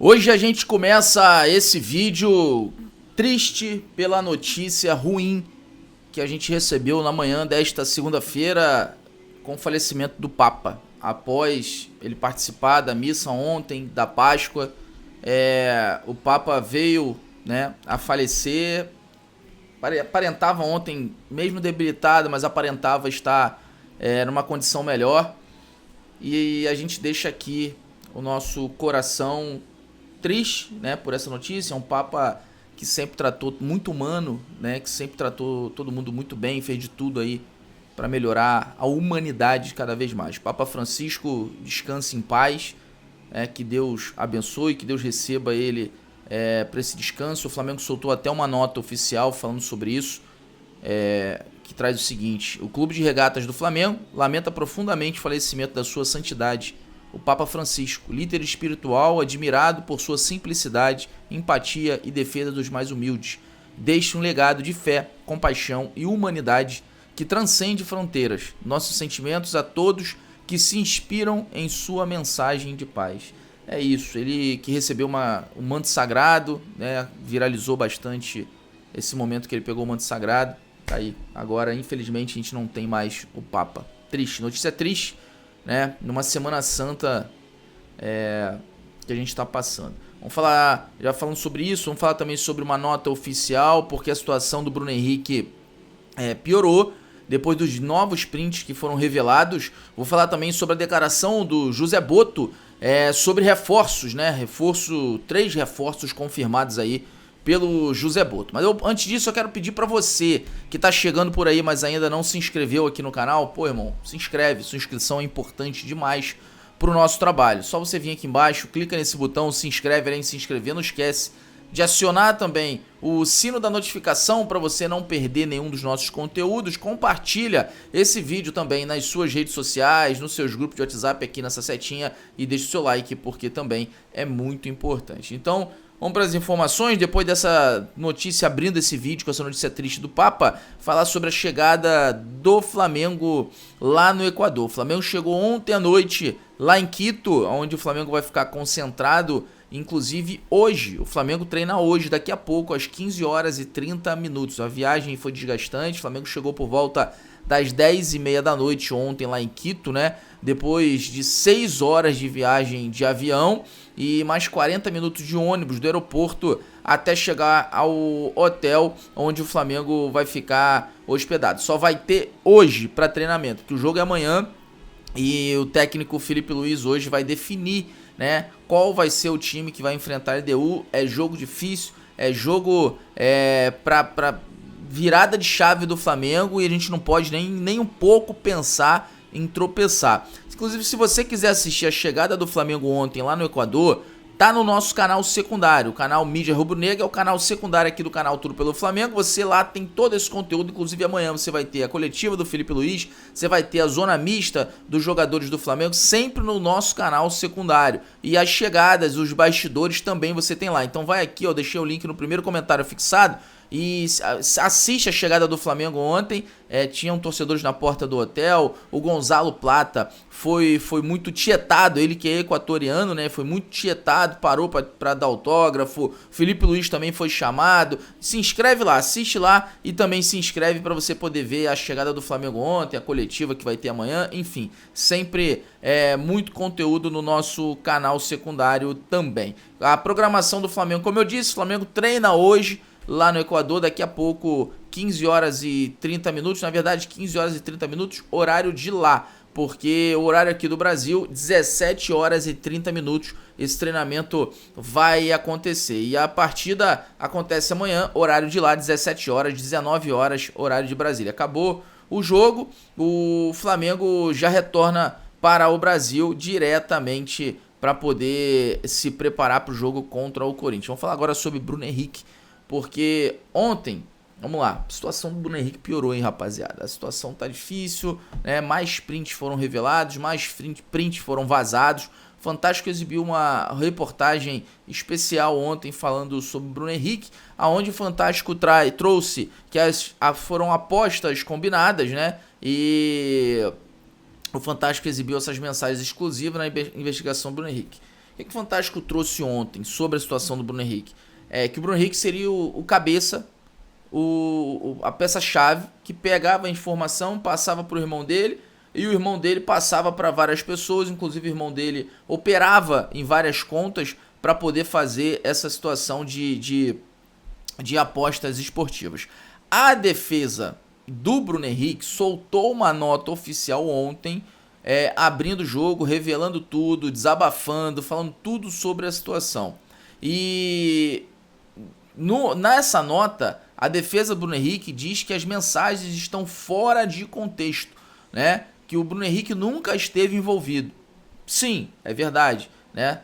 Hoje a gente começa esse vídeo triste pela notícia ruim que a gente recebeu na manhã desta segunda-feira com o falecimento do Papa. Após ele participar da missa ontem, da Páscoa, o Papa veio, a falecer. Aparentava ontem, mesmo debilitado, mas aparentava estar numa condição melhor. E a gente deixa aqui o nosso coração triste, por essa notícia. É um Papa que sempre tratou muito humano, que sempre tratou todo mundo muito bem, fez de tudo aí para melhorar a humanidade cada vez mais. Papa Francisco descanse em paz, que Deus abençoe, que Deus receba ele para esse descanso. O Flamengo soltou até uma nota oficial falando sobre isso, que traz o seguinte: o Clube de Regatas do Flamengo lamenta profundamente o falecimento da sua santidade, o Papa Francisco, líder espiritual admirado por sua simplicidade, empatia e defesa dos mais humildes. Deixa um legado de fé, compaixão e humanidade que transcende fronteiras. Nossos sentimentos a todos que se inspiram em sua mensagem de paz. É isso, ele que recebeu um manto sagrado, viralizou bastante esse momento que ele pegou o manto sagrado. Tá aí. Agora, infelizmente, a gente não tem mais o Papa. Triste, notícia triste, numa Semana Santa que a gente está passando. Vamos falar, já falando sobre isso, vamos falar também sobre uma nota oficial, porque a situação do Bruno Henrique piorou depois dos novos prints que foram revelados. Vou falar também sobre a declaração do José Botto sobre reforços, 3 reforços confirmados aí pelo José Botto. Mas antes disso eu quero pedir para você que tá chegando por aí, mas ainda não se inscreveu aqui no canal, pô, irmão, se inscreve, sua inscrição é importante demais pro nosso trabalho. Só você vir aqui embaixo, clica nesse botão, se inscreve, além de se inscrever, não esquece de acionar também o sino da notificação para você não perder nenhum dos nossos conteúdos. Compartilha esse vídeo também nas suas redes sociais, nos seus grupos de WhatsApp aqui nessa setinha e deixa o seu like, porque também é muito importante. Então, vamos para as informações. Depois dessa notícia, abrindo esse vídeo com essa notícia triste do Papa, falar sobre a chegada do Flamengo lá no Equador. O Flamengo chegou ontem à noite lá em Quito, onde o Flamengo vai ficar concentrado. Inclusive hoje, o Flamengo treina hoje, daqui a pouco, às 15 horas e 30 minutos. A viagem foi desgastante, o Flamengo chegou por volta das 10h30 da noite ontem lá em Quito, depois de 6 horas de viagem de avião e mais 40 minutos de ônibus do aeroporto até chegar ao hotel onde o Flamengo vai ficar hospedado. Só vai ter hoje para treinamento, porque o jogo é amanhã e o técnico Felipe Luiz hoje vai definir qual vai ser o time que vai enfrentar a LDU. É jogo difícil, é jogo para virada de chave do Flamengo e a gente não pode nem um pouco pensar em tropeçar. Inclusive, se você quiser assistir a chegada do Flamengo ontem lá no Equador, tá no nosso canal secundário, o canal Mídia Rubro-Negra, é o canal secundário aqui do canal Tudo pelo Flamengo. Você lá tem todo esse conteúdo, inclusive amanhã você vai ter a coletiva do Felipe Luiz, você vai ter a zona mista dos jogadores do Flamengo, sempre no nosso canal secundário. E as chegadas, os bastidores também você tem lá. Então vai aqui, ó, deixei o link no primeiro comentário fixado e assiste a chegada do Flamengo ontem. Tinham torcedores na porta do hotel. O Gonzalo Plata foi muito tietado, ele que é equatoriano, foi muito tietado, parou para dar autógrafo. Felipe Luiz também foi chamado. Se inscreve lá, assiste lá e também se inscreve para você poder ver a chegada do Flamengo ontem, a coletiva que vai ter amanhã, enfim, sempre muito conteúdo no nosso canal secundário também. A programação do Flamengo, como eu disse, o Flamengo treina hoje lá no Equador, daqui a pouco 15 horas e 30 minutos, na verdade 15 horas e 30 minutos, horário de lá, porque o horário aqui do Brasil, 17 horas e 30 minutos, esse treinamento vai acontecer. E a partida acontece amanhã, horário de lá, 17 horas, 19 horas, horário de Brasília. Acabou o jogo, o Flamengo já retorna para o Brasil diretamente para poder se preparar para o jogo contra o Corinthians. Vamos falar agora sobre Bruno Henrique, porque ontem, vamos lá, a situação do Bruno Henrique piorou, hein, rapaziada. A situação tá difícil, mais prints foram revelados, mais prints foram vazados. O Fantástico exibiu uma reportagem especial ontem falando sobre Bruno Henrique, aonde o Fantástico trouxe que foram apostas combinadas, e o Fantástico exibiu essas mensagens exclusivas na investigação do Bruno Henrique. O que o Fantástico trouxe ontem sobre a situação do Bruno Henrique? É que o Bruno Henrique seria o cabeça, a peça-chave que pegava a informação, passava para o irmão dele, e o irmão dele passava para várias pessoas, inclusive o irmão dele operava em várias contas para poder fazer essa situação de apostas esportivas. A defesa do Bruno Henrique soltou uma nota oficial ontem, abrindo o jogo, revelando tudo, desabafando, falando tudo sobre a situação. E nessa nota, a defesa do Bruno Henrique diz que as mensagens estão fora de contexto, né? Que o Bruno Henrique nunca esteve envolvido. Sim, é verdade, né?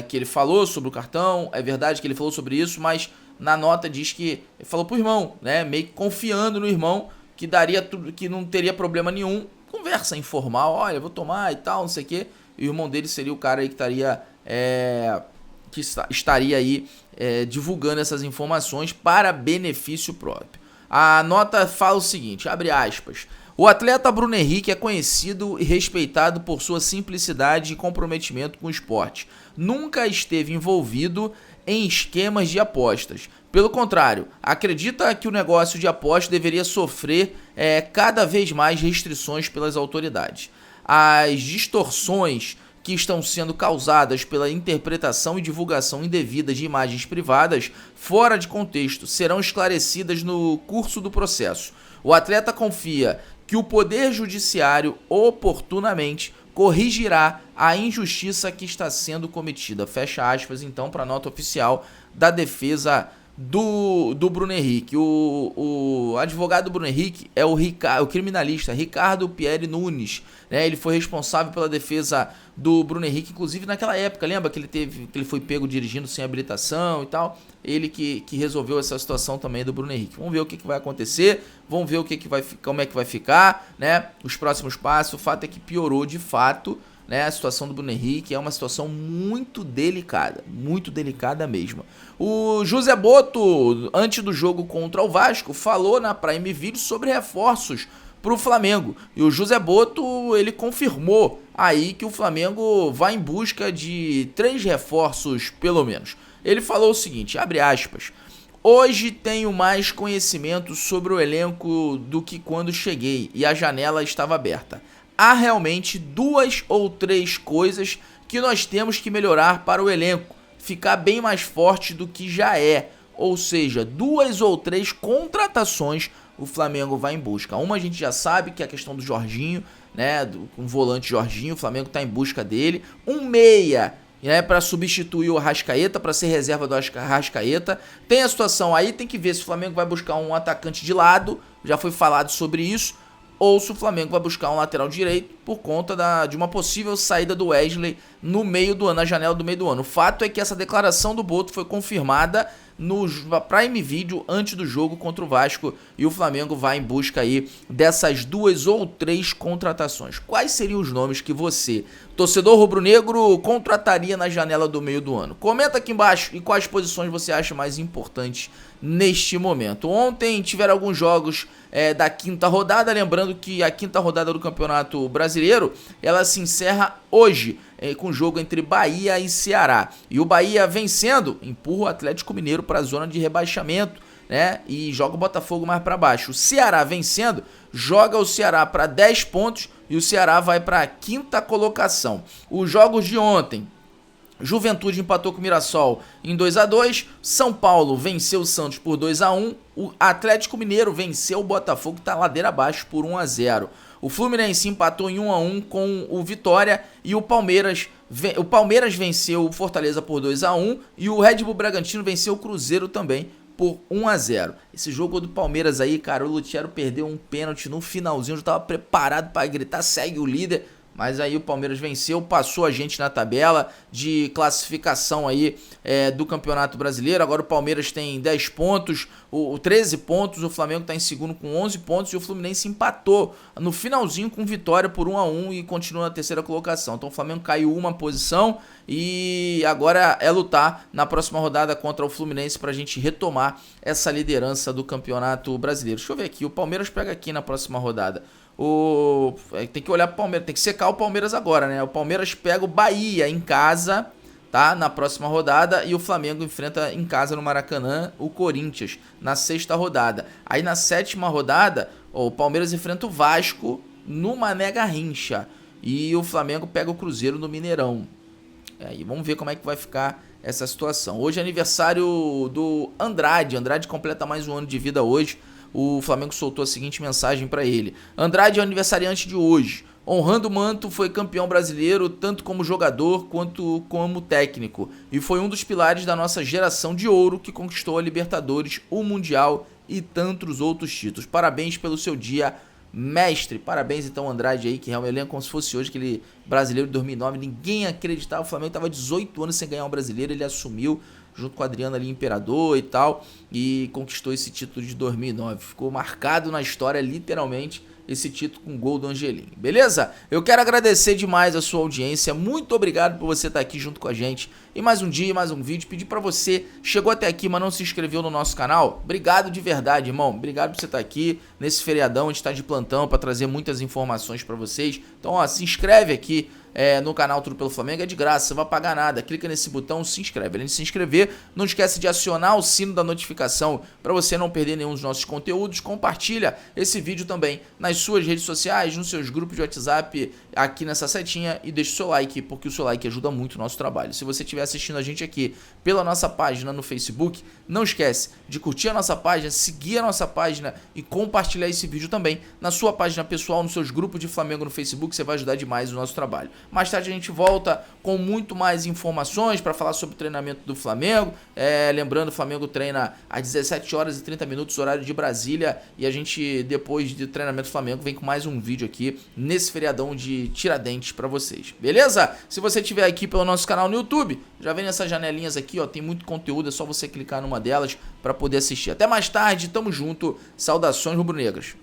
Que ele falou sobre o cartão, é verdade que ele falou sobre isso, mas na nota diz que ele falou pro irmão, né? Meio que confiando no irmão que daria tudo, que não teria problema nenhum. Conversa informal, olha, vou tomar e tal, não sei o quê. E o irmão dele seria o cara aí que estaria aí divulgando essas informações para benefício próprio. A nota fala o seguinte, abre aspas: o atleta Bruno Henrique é conhecido e respeitado por sua simplicidade e comprometimento com o esporte. Nunca esteve envolvido em esquemas de apostas. Pelo contrário, acredita que o negócio de aposta deveria sofrer cada vez mais restrições pelas autoridades. As distorções que estão sendo causadas pela interpretação e divulgação indevida de imagens privadas fora de contexto serão esclarecidas no curso do processo. O atleta confia que o Poder Judiciário oportunamente corrigirá a injustiça que está sendo cometida. Fecha aspas, então, para a nota oficial da defesa do Bruno Henrique. O advogado do Bruno Henrique é o criminalista Ricardo Pierre Nunes, né? Ele foi responsável pela defesa do Bruno Henrique, inclusive naquela época, lembra que ele foi pego dirigindo sem habilitação e tal? Ele que resolveu essa situação também do Bruno Henrique. Vamos ver o que vai acontecer, vamos ver como é que vai ficar, né? Os próximos passos. O fato é que piorou de fato, né? A situação do Bruno Henrique é uma situação muito delicada mesmo. O José Botto, antes do jogo contra o Vasco, falou na Prime Video sobre reforços para o Flamengo. E o José Botto, ele confirmou aí que o Flamengo vai em busca de 3 reforços, pelo menos. Ele falou o seguinte, abre aspas: hoje tenho mais conhecimento sobre o elenco do que quando cheguei e a janela estava aberta. Há realmente 2 ou 3 coisas que nós temos que melhorar para o elenco ficar bem mais forte do que já é. Ou seja, 2 ou 3 contratações o Flamengo vai em busca. Uma a gente já sabe, que é a questão do Jorginho, né? Um volante Jorginho, o Flamengo está em busca dele. Um meia, né, para substituir o Arrascaeta, para ser reserva do Arrascaeta. Tem a situação aí, tem que ver se o Flamengo vai buscar um atacante de lado, já foi falado sobre isso, ou se o Flamengo vai buscar um lateral direito por conta de uma possível saída do Wesley no meio do ano, na janela do meio do ano. O fato é que essa declaração do Botto foi confirmada no Prime Video antes do jogo contra o Vasco, e o Flamengo vai em busca aí dessas 2 ou 3 contratações. Quais seriam os nomes que você, torcedor rubro-negro, contrataria na janela do meio do ano? Comenta aqui embaixo e quais posições você acha mais importantes neste momento. Ontem tiveram alguns jogos da 5ª rodada, lembrando que a 5ª rodada do Campeonato Brasileiro, ela se encerra hoje, com o jogo entre Bahia e Ceará. E o Bahia vencendo, empurra o Atlético Mineiro para a zona de rebaixamento, né? E joga o Botafogo mais para baixo. O Ceará vencendo, joga o Ceará para 10 pontos e o Ceará vai para a 5ª colocação. Os jogos de ontem: Juventude empatou com o Mirassol em 2-2, São Paulo venceu o Santos por 2-1, o Atlético Mineiro venceu o Botafogo, que está ladeira abaixo, por 1-0. O Fluminense empatou em 1-1 com o Vitória e o Palmeiras venceu o Fortaleza por 2-1 e o Red Bull Bragantino venceu o Cruzeiro também por 1-0. Esse jogo do Palmeiras aí, cara, o Lutero perdeu um pênalti no finalzinho, já estava preparado para gritar, segue o líder. Mas aí o Palmeiras venceu, passou a gente na tabela de classificação aí do Campeonato Brasileiro. Agora o Palmeiras tem 10 pontos, 13 pontos, o Flamengo está em segundo com 11 pontos e o Fluminense empatou no finalzinho com vitória por 1-1 e continua na 3ª colocação. Então o Flamengo caiu uma posição e agora é lutar na próxima rodada contra o Fluminense para a gente retomar essa liderança do Campeonato Brasileiro. Deixa eu ver aqui, o Palmeiras pega aqui na próxima rodada. Tem que olhar pro Palmeiras, tem que secar o Palmeiras agora, né? O Palmeiras pega o Bahia em casa, tá? Na próxima rodada, e o Flamengo enfrenta em casa no Maracanã o Corinthians na 6ª rodada. Aí na 7ª rodada, o Palmeiras enfrenta o Vasco no Mané Garrincha e o Flamengo pega o Cruzeiro no Mineirão. E vamos ver como é que vai ficar essa situação. Hoje é aniversário do Andrade. Andrade completa mais um ano de vida hoje. O Flamengo soltou a seguinte mensagem para ele: Andrade é o aniversariante de hoje. Honrando o manto, foi campeão brasileiro tanto como jogador quanto como técnico. E foi um dos pilares da nossa geração de ouro que conquistou a Libertadores, o Mundial e tantos outros títulos. Parabéns pelo seu dia, mestre. Parabéns então, Andrade aí, que realmente lembra como se fosse hoje, aquele brasileiro de 2009. Ninguém acreditava, o Flamengo estava 18 anos sem ganhar um brasileiro, ele assumiu junto com o Adriano ali, Imperador e tal, e conquistou esse título de 2009. Ficou marcado na história, literalmente, esse título com gol do Angelim. Beleza? Eu quero agradecer demais a sua audiência. Muito obrigado por você estar aqui junto com a gente. E mais um dia, mais um vídeo. Pedir pra você, chegou até aqui, mas não se inscreveu no nosso canal? Obrigado de verdade, irmão. Obrigado por você estar aqui nesse feriadão. A gente tá de plantão para trazer muitas informações pra vocês. Então, ó, se inscreve aqui no canal Tudo Pelo Flamengo, é de graça, você não vai pagar nada. Clica nesse botão, se inscreve. Além de se inscrever, não esquece de acionar o sino da notificação para você não perder nenhum dos nossos conteúdos. Compartilha esse vídeo também nas suas redes sociais, nos seus grupos de WhatsApp, aqui nessa setinha, e deixa o seu like, porque o seu like ajuda muito o nosso trabalho. Se você estiver assistindo a gente aqui pela nossa página no Facebook, não esquece de curtir a nossa página, seguir a nossa página e compartilhar esse vídeo também na sua página pessoal, nos seus grupos de Flamengo no Facebook. Você vai ajudar demais o nosso trabalho. Mais tarde a gente volta com muito mais informações para falar sobre o treinamento do Flamengo. Lembrando, o Flamengo treina às 17 horas e 30 minutos, horário de Brasília. E a gente, depois do treinamento do Flamengo, vem com mais um vídeo aqui nesse feriadão de Tiradentes para vocês. Beleza? Se você estiver aqui pelo nosso canal no YouTube, já vem nessas janelinhas aqui, ó, tem muito conteúdo, é só você clicar numa delas para poder assistir. Até mais tarde, tamo junto. Saudações rubro-negras.